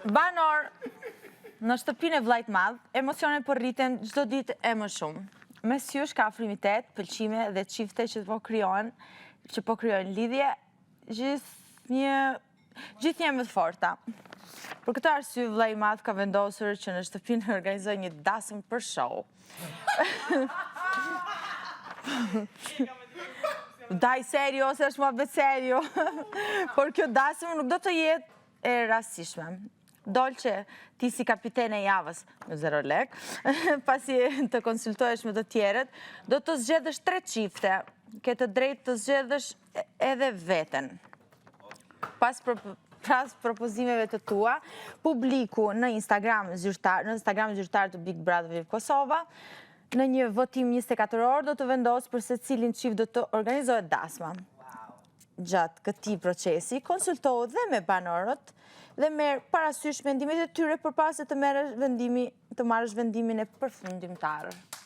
Banor, në shtëpinë e vllajt madh, emocionet po rriten çdo ditë e më shumë. Mes jush ka afrimitet, pëlqime dhe çifte që po krijojnë lidhje gjithnjë më të forta. Për këtë arsye vllai i madh ka vendosur që në shtëpinë organizoj një dasëm për show. Daj serio, se është muhabet serio. Por kjo dasëm nuk do të jetë e rastishme. Dolçe, ti si kapitene e javës me 0 lek, pasi të konsultohesh me të tjerët, do të zgjedhësh 3 çifte, ke të drejtë të zgjedhësh edhe veten. Pas propozimeve të tua, publiku në Instagram zyrtar të Big Brother Viv Kosova, në një votim 24 orë do të vendosë për se cilin çift do të organizohet dasma. Gjatë këtij procesi, konsultohu dhe me banorët dhe merr parasysh mendimet e tyre përpara se të marrësh vendimin e përfundimtar.